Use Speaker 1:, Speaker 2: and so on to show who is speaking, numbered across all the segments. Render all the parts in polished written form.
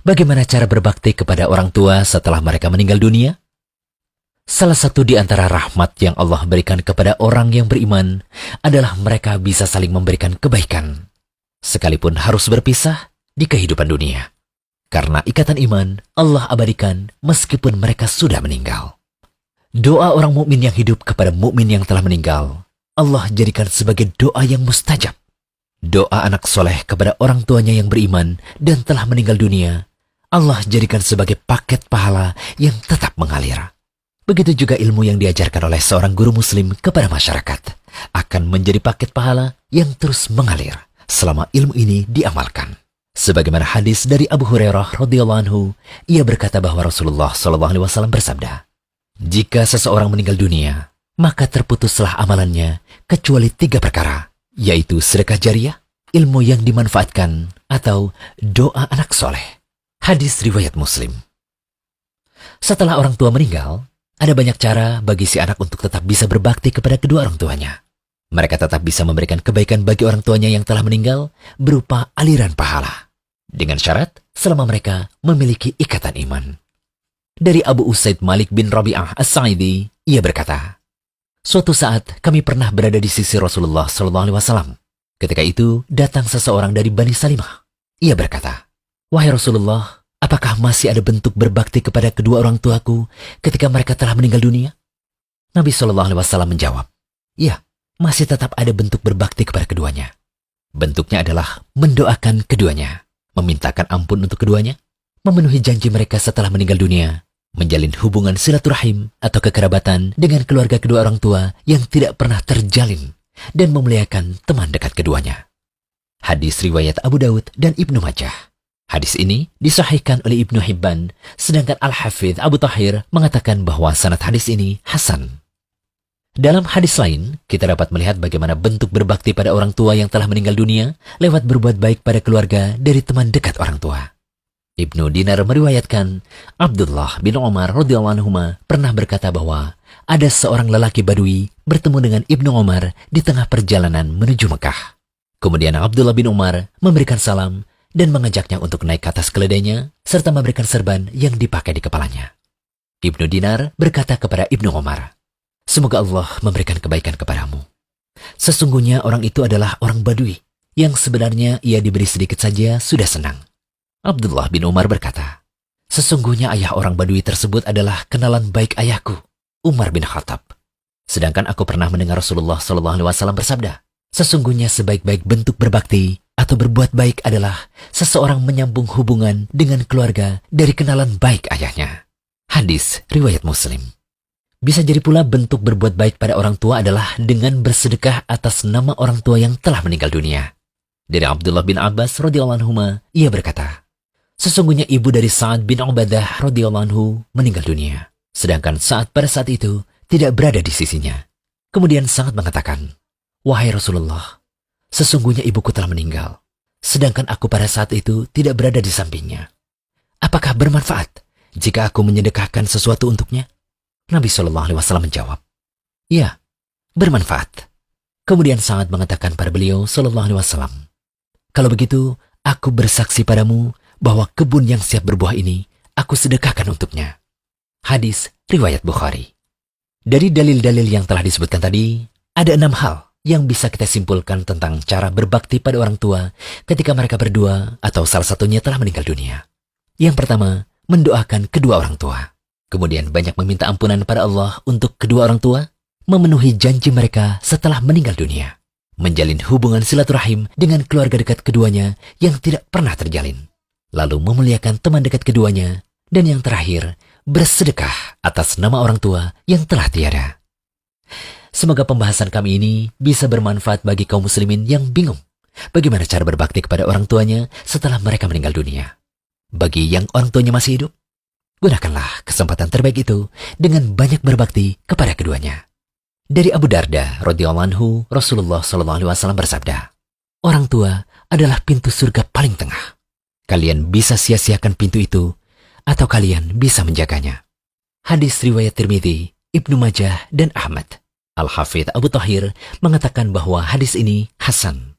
Speaker 1: Bagaimana cara berbakti kepada orang tua setelah mereka meninggal dunia? Salah satu di antara rahmat yang Allah berikan kepada orang yang beriman adalah mereka bisa saling memberikan kebaikan, sekalipun harus berpisah di kehidupan dunia. Karena ikatan iman, Allah abadikan meskipun mereka sudah meninggal. Doa orang mukmin yang hidup kepada mukmin yang telah meninggal, Allah jadikan sebagai doa yang mustajab. Doa anak soleh kepada orang tuanya yang beriman dan telah meninggal dunia, Allah jadikan sebagai paket pahala yang tetap mengalir. Begitu juga ilmu yang diajarkan oleh seorang guru muslim kepada masyarakat akan menjadi paket pahala yang terus mengalir selama ilmu ini diamalkan. Sebagaimana hadis dari Abu Hurairah radhiyallahu anhu, ia berkata bahwa Rasulullah SAW bersabda, "Jika seseorang meninggal dunia, maka terputuslah amalannya kecuali 3 perkara, yaitu sedekah jariah, ilmu yang dimanfaatkan, atau doa anak soleh." Hadis riwayat Muslim. Setelah orang tua meninggal, ada banyak cara bagi si anak untuk tetap bisa berbakti kepada kedua orang tuanya. Mereka tetap bisa memberikan kebaikan bagi orang tuanya yang telah meninggal berupa aliran pahala, dengan syarat selama mereka memiliki ikatan iman. Dari Abu Usaid Malik bin Rabi'ah As-Sa'idi, ia berkata, "Suatu saat kami pernah berada di sisi Rasulullah SAW. Ketika itu datang seseorang dari Bani Salimah. Ia berkata, 'Wahai Rasulullah, apakah masih ada bentuk berbakti kepada kedua orang tuaku ketika mereka telah meninggal dunia?' Nabi SAW menjawab, 'Ya, masih tetap ada bentuk berbakti kepada keduanya. Bentuknya adalah mendoakan keduanya, memintakan ampun untuk keduanya, memenuhi janji mereka setelah meninggal dunia, menjalin hubungan silaturahim atau kekerabatan dengan keluarga kedua orang tua yang tidak pernah terjalin, dan memuliakan teman dekat keduanya.'" Hadis riwayat Abu Daud dan Ibnu Majah. Hadis ini disahihkan oleh Ibnu Hibban, sedangkan Al-Hafidh Abu Tahir mengatakan bahwa sanad hadis ini hasan. Dalam hadis lain, kita dapat melihat bagaimana bentuk berbakti pada orang tua yang telah meninggal dunia lewat berbuat baik pada keluarga dari teman dekat orang tua. Ibnu Dinar meriwayatkan, Abdullah bin Umar radhiyallahu anhuma pernah berkata bahwa ada seorang lelaki Badui bertemu dengan Ibnu Umar di tengah perjalanan menuju Mekah. Kemudian Abdullah bin Umar memberikan salam dan mengajaknya untuk naik ke atas keledainya serta memberikan serban yang dipakai di kepalanya. Ibnu Dinar berkata kepada Ibnu Umar, "Semoga Allah memberikan kebaikan kepadamu. Sesungguhnya orang itu adalah orang Badui yang sebenarnya ia diberi sedikit saja sudah senang." Abdullah bin Umar berkata, "Sesungguhnya ayah orang Badui tersebut adalah kenalan baik ayahku, Umar bin Khattab. Sedangkan aku pernah mendengar Rasulullah SAW bersabda, sesungguhnya sebaik-baik bentuk berbakti atau berbuat baik adalah seseorang menyambung hubungan dengan keluarga dari kenalan baik ayahnya." Hadis riwayat Muslim. Bisa jadi pula bentuk berbuat baik pada orang tua adalah dengan bersedekah atas nama orang tua yang telah meninggal dunia. Dari Abdullah bin Abbas radhiyallahu anhuma, ia berkata, "Sesungguhnya ibu dari Sa'ad bin Ubadah radhiyallahu anhu meninggal dunia, sedangkan Sa'ad pada saat itu tidak berada di sisinya. Kemudian Sa'ad mengatakan, 'Wahai Rasulullah, sesungguhnya ibuku telah meninggal, sedangkan aku pada saat itu tidak berada di sampingnya. Apakah bermanfaat jika aku menyedekahkan sesuatu untuknya?' Nabi SAW menjawab, 'Ya, bermanfaat.' Kemudian Sa'ad mengatakan pada beliau SAW, 'Kalau begitu, aku bersaksi padamu bahwa kebun yang siap berbuah ini aku sedekahkan untuknya.' Hadis riwayat Bukhari. Dari dalil-dalil yang telah disebutkan tadi, ada 6 hal yang bisa kita simpulkan tentang cara berbakti pada orang tua ketika mereka berdua atau salah satunya telah meninggal dunia. Yang pertama, mendoakan kedua orang tua. Kemudian banyak meminta ampunan pada Allah untuk kedua orang tua, memenuhi janji mereka setelah meninggal dunia, menjalin hubungan silaturahim dengan keluarga dekat keduanya yang tidak pernah terjalin, lalu memuliakan teman dekat keduanya, dan yang terakhir, bersedekah atas nama orang tua yang telah tiada. Semoga pembahasan kami ini bisa bermanfaat bagi kaum muslimin yang bingung bagaimana cara berbakti kepada orang tuanya setelah mereka meninggal dunia. Bagi yang orang tuanya masih hidup, gunakanlah kesempatan terbaik itu dengan banyak berbakti kepada keduanya. Dari Abu Darda radhiyallahu anhu, Rasulullah SAW bersabda, "Orang tua adalah pintu surga paling tengah. Kalian bisa sia-siakan pintu itu, atau kalian bisa menjaganya." Hadis riwayat Tirmidzi, Ibnu Majah, dan Ahmad. Al-Hafidh Abu Tahir mengatakan bahwa hadis ini hasan.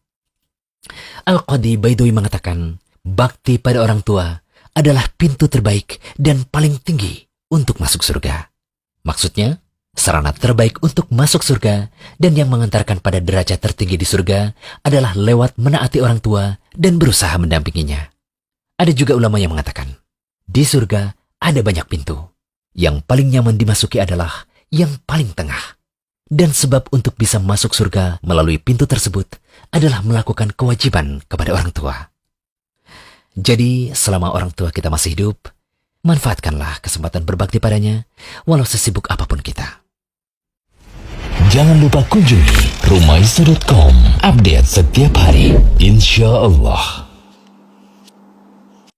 Speaker 1: Al-Qadi Baidawi mengatakan, bakti pada orang tua adalah pintu terbaik dan paling tinggi untuk masuk surga. Maksudnya, sarana terbaik untuk masuk surga dan yang mengantarkan pada derajat tertinggi di surga adalah lewat menaati orang tua dan berusaha mendampinginya. Ada juga ulama yang mengatakan, di surga ada banyak pintu. Yang paling nyaman dimasuki adalah yang paling tengah. Dan sebab untuk bisa masuk surga melalui pintu tersebut adalah melakukan kewajiban kepada orang tua. Jadi, selama orang tua kita masih hidup, manfaatkanlah kesempatan berbakti padanya, walau sesibuk apapun kita.
Speaker 2: Jangan lupa kunjungi rumaisa.com. Update setiap hari, insya Allah.